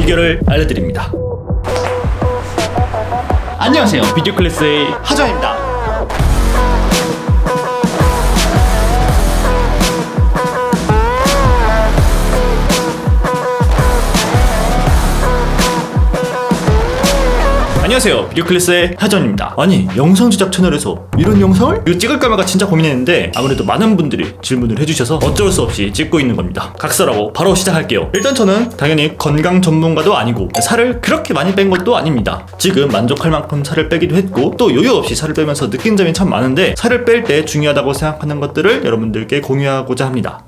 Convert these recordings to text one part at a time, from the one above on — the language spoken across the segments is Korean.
비결을 알려드립니다. 안녕하세요, 비디오 클래스의 하정입니다. 안녕하세요, 비디오 클래스의 하전입니다. 아니, 영상 제작 채널에서 이런 영상을? 이거 찍을까 말까 진짜 고민했는데 아무래도 많은 분들이 질문을 해주셔서 어쩔 수 없이 찍고 있는 겁니다. 각설하고 바로 시작할게요. 일단 저는 당연히 건강 전문가도 아니고 살을 그렇게 많이 뺀 것도 아닙니다. 지금 만족할 만큼 살을 빼기도 했고 또 여유 없이 살을 빼면서 느낀 점이 참 많은데 살을 뺄 때 중요하다고 생각하는 것들을 여러분들께 공유하고자 합니다.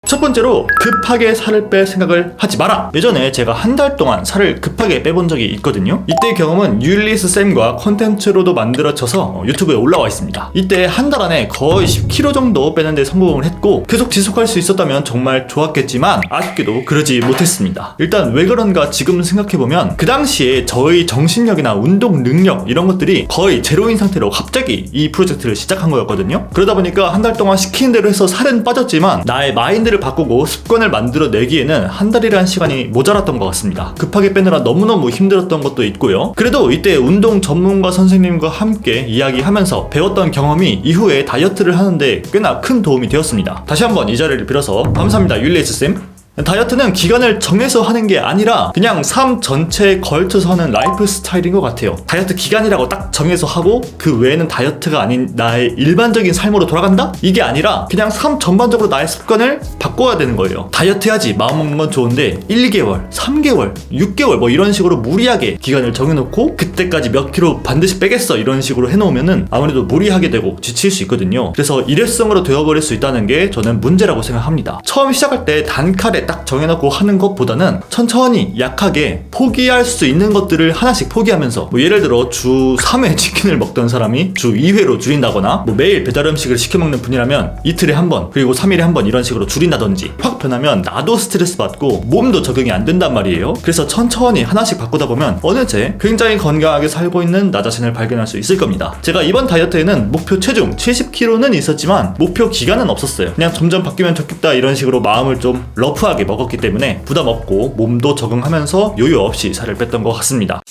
첫 번째로 급하게 살을 뺄 생각을 하지 마라. 예전에 제가 한 달 동안 살을 급하게 빼본 적이 있거든요. 이때의 경험은 율리스 쌤과 콘텐츠로도 만들어져서 유튜브에 올라와 있습니다. 이때 한 달 안에 거의 10kg 정도 빼는데 성공을 했고 계속 지속할 수 있었다면 정말 좋았겠지만 아쉽게도 그러지 못했습니다. 일단 왜 그런가 지금 생각해보면 그 당시에 저의 정신력이나 운동 능력 이런 것들이 거의 제로인 상태로 갑자기 이 프로젝트를 시작한 거였거든요. 그러다 보니까 한 달 동안 시키는 대로 해서 살은 빠졌지만 나의 마인드를 바꾸고 습관을 만들어내기에는 한 달이라는 시간이 모자랐던 것 같습니다. 급하게 빼느라 너무너무 힘들었던 것도 있고요. 그래도 이때 운동 전문가 선생님과 함께 이야기하면서 배웠던 경험이 이후에 다이어트를 하는데 꽤나 큰 도움이 되었습니다. 다시 한번 이 자리를 빌어서 감사합니다, 율리스쌤. 다이어트는 기간을 정해서 하는 게 아니라 그냥 삶 전체에 걸쳐서 하는 라이프 스타일인 것 같아요. 다이어트 기간이라고 딱 정해서 하고 그 외에는 다이어트가 아닌 나의 일반적인 삶으로 돌아간다? 이게 아니라 그냥 삶 전반적으로 나의 습관을 바꿔야 되는 거예요. 다이어트 해야지 마음 먹는 건 좋은데 1개월, 3개월, 6개월 뭐 이런 식으로 무리하게 기간을 정해놓고 그때까지 몇 킬로 반드시 빼겠어 이런 식으로 해놓으면은 아무래도 무리하게 되고 지칠 수 있거든요. 그래서 일회성으로 되어버릴 수 있다는 게 저는 문제라고 생각합니다. 처음 시작할 때 단칼에 딱 정해놓고 하는 것보다는 천천히 약하게 포기할 수 있는 것들을 하나씩 포기하면서 뭐 예를 들어 주 3회 치킨을 먹던 사람이 주 2회로 줄인다거나 뭐 매일 배달 음식을 시켜 먹는 분이라면 이틀에 한 번 그리고 3일에 한 번 이런 식으로 줄인다든지 확 변하면 나도 스트레스 받고 몸도 적응이 안 된단 말이에요. 그래서 천천히 하나씩 바꾸다 보면 어느새 굉장히 건강하게 살고 있는 나 자신을 발견할 수 있을 겁니다. 제가 이번 다이어트에는 목표 체중 70kg는 있었지만 목표 기간은 없었어요. 그냥 점점 바뀌면 좋겠다 이런 식으로 마음을 좀 러프하게 먹었기 때문에 부담 없고 몸도 적응하면서 요요 없이 살을 뺐던 것 같습니다.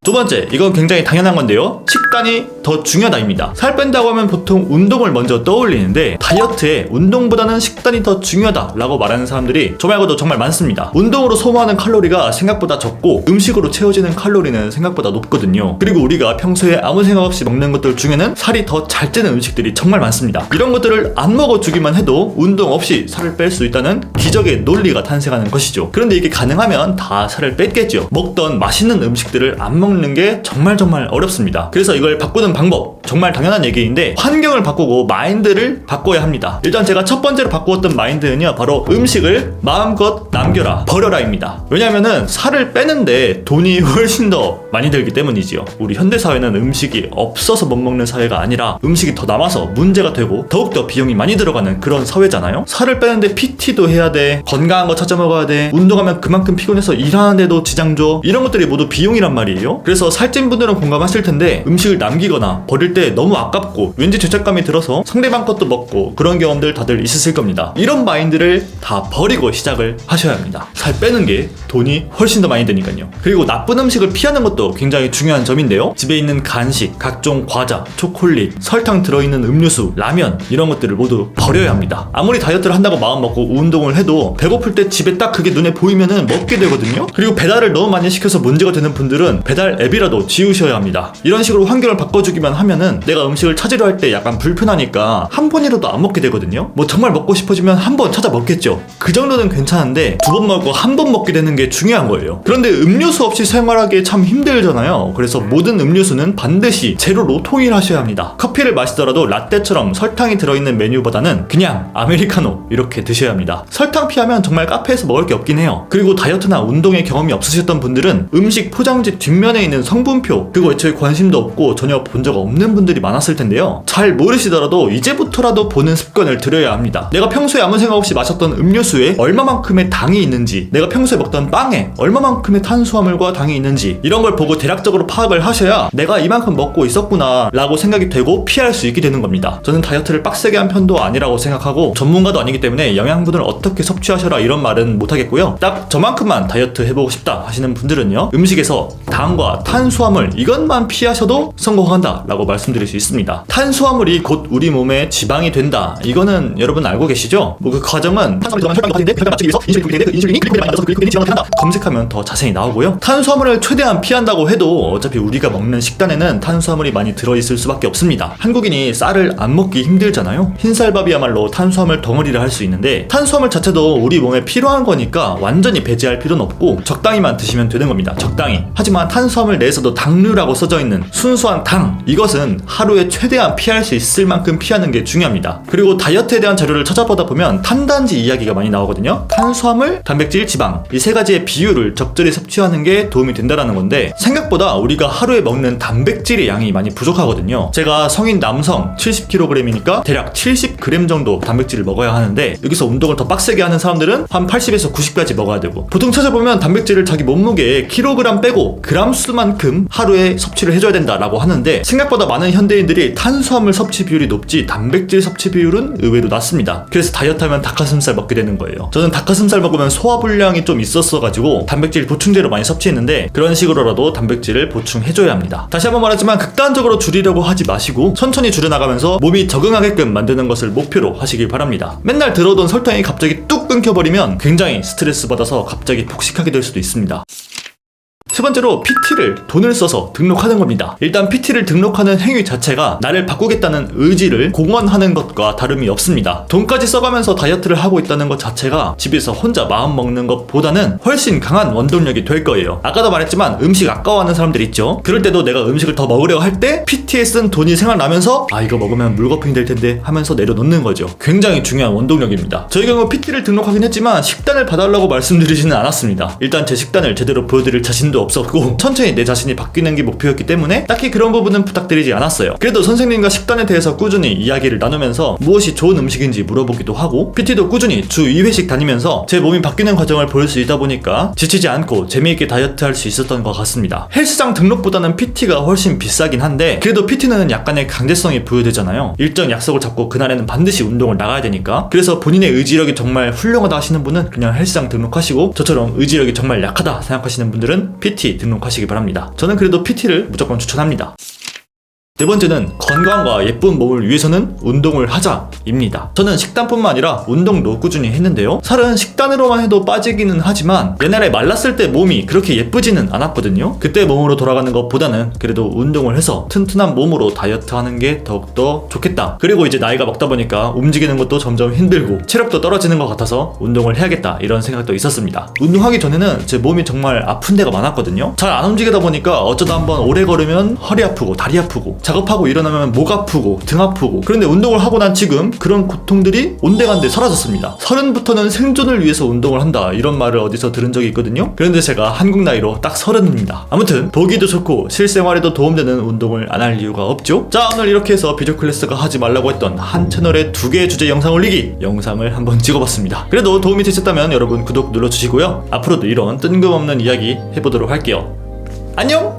두 번째, 이건 굉장히 당연한 건데요. 식단이 더 중요하다입니다. 살 뺀다고 하면 보통 운동을 먼저 떠올리는데 다이어트에 운동보다는 식단이 더 중요하다라고 말하는 사람들이 저 말고도 정말 많습니다. 운동으로 소모하는 칼로리가 생각보다 적고 음식으로 채워지는 칼로리는 생각보다 높거든요. 그리고 우리가 평소에 아무 생각 없이 먹는 것들 중에는 살이 더 잘 찌는 음식들이 정말 많습니다. 이런 것들을 안 먹어주기만 해도 운동 없이 살을 뺄 수 있다는 기적의 논리가 탄생하는 것이죠. 그런데 이게 가능하면 다 살을 뺐겠죠. 먹던 맛있는 음식들을 안 먹는 게 정말 어렵습니다. 그래서 이걸 바꾸는 방법 정말 당연한 얘기인데 환경을 바꾸고 마인드를 바꿔야 합니다. 일단 제가 첫 번째로 바꾸었던 마인드는요, 바로 음식을 마음껏 남겨라 버려라 입니다. 왜냐면은 살을 빼는데 돈이 훨씬 더 많이 들기 때문이지요. 우리 현대사회는 음식이 없어서 못 먹는 사회가 아니라 음식이 더 남아서 문제가 되고 더욱더 비용이 많이 들어가는 그런 사회잖아요. 살을 빼는데 PT도 해야 돼, 건강한 거 찾아 먹어야 돼, 운동하면 그만큼 피곤해서 일하는데도 지장 줘, 이런 것들이 모두 비용이란 말이에요. 그래서 살찐 분들은 공감하실 텐데 음식을 남기거나 버릴 때 너무 아깝고 왠지 죄책감이 들어서 상대방 것도 먹고 그런 경험들 다들 있으실 겁니다. 이런 마인드를 다 버리고 시작을 하셔야 합니다. 살 빼는 게 돈이 훨씬 더 많이 드니까요. 그리고 나쁜 음식을 피하는 것도 굉장히 중요한 점인데요. 집에 있는 간식, 각종 과자, 초콜릿, 설탕 들어있는 음료수, 라면 이런 것들을 모두 버려야 합니다. 아무리 다이어트를 한다고 마음 먹고 운동을 해도 배고플 때 집에 딱 그게 눈에 보이면은 먹게 되거든요. 그리고 배달을 너무 많이 시켜서 문제가 되는 분들은 배달 앱이라도 지우셔야 합니다. 이런 식으로 환경을 바꿔주기만 하면은 내가 음식을 찾으려 할 때 약간 불편하니까 한 번이라도 안 먹게 되거든요. 뭐 정말 먹고 싶어지면 한 번 찾아 먹겠죠. 그 정도는 괜찮은데 두 번 먹고 한 번 먹게 되는 게 중요한 거예요. 그런데 음료수 없이 생활하기 참 힘들잖아요. 그래서 모든 음료수는 반드시 제로로 통일하셔야 합니다. 커피를 마시더라도 라떼처럼 설탕이 들어있는 메뉴보다는 그냥 아메리카노 이렇게 드셔야 합니다. 설탕 피하면 정말 카페에서 먹을 게 없긴 해요. 그리고 다이어트나 운동에 경험이 없으셨던 분들은 음식 포장지 뒷면에 주변에 있는 성분표 그거 애초에 관심도 없고 전혀 본 적 없는 분들이 많았을 텐데요. 잘 모르시더라도 이제부터라도 보는 습관을 들여야 합니다. 내가 평소에 아무 생각 없이 마셨던 음료수에 얼마만큼의 당이 있는지, 내가 평소에 먹던 빵에 얼마만큼의 탄수화물과 당이 있는지 이런 걸 보고 대략적으로 파악을 하셔야 내가 이만큼 먹고 있었구나 라고 생각이 되고 피할 수 있게 되는 겁니다. 저는 다이어트를 빡세게 한 편도 아니라고 생각하고 전문가도 아니기 때문에 영양분을 어떻게 섭취하셔라 이런 말은 못하겠고요. 딱 저만큼만 다이어트 해보고 싶다 하시는 분들은요, 음식에서 당과 탄수화물 이것만 피하셔도 성공한다 라고 말씀드릴 수 있습니다. 탄수화물이 곧 우리 몸에 지방이 된다, 이거는 여러분 알고 계시죠? 뭐 그 과정은 탄수화물이 들어가면 혈당이 높아지는데 그 혈당 맞추기 위해서 인슐린이 분비되는데 그 인슐린이 글리코겐에 많이 만들어서 글리코겐이 지방을 한다. 검색하면 더 자세히 나오고요. 탄수화물을 최대한 피한다고 해도 어차피 우리가 먹는 식단에는 탄수화물이 많이 들어있을 수밖에 없습니다. 한국인이 쌀을 안 먹기 힘들잖아요. 흰쌀밥이야말로 탄수화물 덩어리를 할 수 있는데 탄수화물 자체도 우리 몸에 필요한 거니까 완전히 배제할 필요는 없고 적당히만 드시면 되는 겁니다. 적당히. 하지만 탄수화물 내에서도 당류라고 써져 있는 순수한 당, 이것은 하루에 최대한 피할 수 있을 만큼 피하는 게 중요합니다. 그리고 다이어트에 대한 자료를 찾아보다 보면 탄단지 이야기가 많이 나오거든요. 탄수화물, 단백질, 지방 이 세 가지의 비율을 적절히 섭취하는 게 도움이 된다는 건데 생각보다 우리가 하루에 먹는 단백질의 양이 많이 부족하거든요. 제가 성인 남성 70kg이니까 대략 70g 정도 단백질을 먹어야 하는데 여기서 운동을 더 빡세게 하는 사람들은 한 80에서 90까지 먹어야 되고, 보통 찾아보면 단백질을 자기 몸무게에 킬로그램 빼고 그람 수만큼 하루에 섭취를 해줘야 된다라고 하는데 생각보다 많은 현대인들이 탄수화물 섭취 비율이 높지 단백질 섭취 비율은 의외로 낮습니다. 그래서 다이어트하면 닭가슴살 먹게 되는 거예요. 저는 닭가슴살 먹으면 소화불량이 좀 있었어가지고 단백질 보충제로 많이 섭취했는데 그런 식으로라도 단백질을 보충해줘야 합니다. 다시 한번 말하지만 극단적으로 줄이려고 하지 마시고 천천히 줄여나가면서 몸이 적응하게끔 만드는 것을 목표로 하시길 바랍니다. 맨날 들어오던 설탕이 갑자기 뚝 끊겨버리면 굉장히 스트레스 받아서 갑자기 폭식하게 될 수도 있습니다. 세 번째로 PT를 돈을 써서 등록하는 겁니다. 일단 PT를 등록하는 행위 자체가 나를 바꾸겠다는 의지를 공언하는 것과 다름이 없습니다. 돈까지 써가면서 다이어트를 하고 있다는 것 자체가 집에서 혼자 마음 먹는 것보다는 훨씬 강한 원동력이 될 거예요. 아까도 말했지만 음식 아까워하는 사람들 있죠? 그럴 때도 내가 음식을 더 먹으려고 할 때 PT에 쓴 돈이 생각나면서 아 이거 먹으면 물거품이 될 텐데 하면서 내려놓는 거죠. 굉장히 중요한 원동력입니다. 저희 경우 PT를 등록하긴 했지만 식단을 봐달라고 말씀드리지는 않았습니다. 일단 제 식단을 제대로 보여드릴 자신도 없었고 천천히 내 자신이 바뀌는 게 목표였기 때문에 딱히 그런 부분은 부탁드리지 않았어요. 그래도 선생님과 식단에 대해서 꾸준히 이야기를 나누면서 무엇이 좋은 음식인지 물어보기도 하고 PT도 꾸준히 주 2회씩 다니면서 제 몸이 바뀌는 과정을 볼 수 있다 보니까 지치지 않고 재미있게 다이어트 할 수 있었던 것 같습니다. 헬스장 등록보다는 PT가 훨씬 비싸긴 한데 그래도 PT는 약간의 강제성이 부여되잖아요. 일정 약속을 잡고 그날에는 반드시 운동을 나가야 되니까. 그래서 본인의 의지력이 정말 훌륭하다 하시는 분은 그냥 헬스장 등록하시고 저처럼 의지력이 정말 약하다 생각하시는 분들은 PT 등록하시기 바랍니다. 저는 그래도 PT를 무조건 추천합니다. 네 번째는 건강과 예쁜 몸을 위해서는 운동을 하자입니다. 저는 식단뿐만 아니라 운동도 꾸준히 했는데요. 살은 식단으로만 해도 빠지기는 하지만 옛날에 말랐을 때 몸이 그렇게 예쁘지는 않았거든요. 그때 몸으로 돌아가는 것보다는 그래도 운동을 해서 튼튼한 몸으로 다이어트하는 게 더욱더 좋겠다. 그리고 이제 나이가 먹다 보니까 움직이는 것도 점점 힘들고 체력도 떨어지는 것 같아서 운동을 해야겠다 이런 생각도 있었습니다. 운동하기 전에는 제 몸이 정말 아픈 데가 많았거든요. 잘 안 움직이다 보니까 어쩌다 한번 오래 걸으면 허리 아프고 다리 아프고 작업하고 일어나면 목 아프고 등 아프고. 그런데 운동을 하고 난 지금 그런 고통들이 온데간데 사라졌습니다. 30부터는 생존을 위해서 운동을 한다 이런 말을 어디서 들은 적이 있거든요. 그런데 제가 한국 나이로 딱 30입니다. 아무튼 보기도 좋고 실생활에도 도움되는 운동을 안 할 이유가 없죠. 자, 오늘 이렇게 해서 비조클래스가 하지 말라고 했던 한 채널에 2개의 주제 영상 올리기 영상을 한번 찍어봤습니다. 그래도 도움이 되셨다면 여러분 구독 눌러주시고요. 앞으로도 이런 뜬금없는 이야기 해보도록 할게요. 안녕!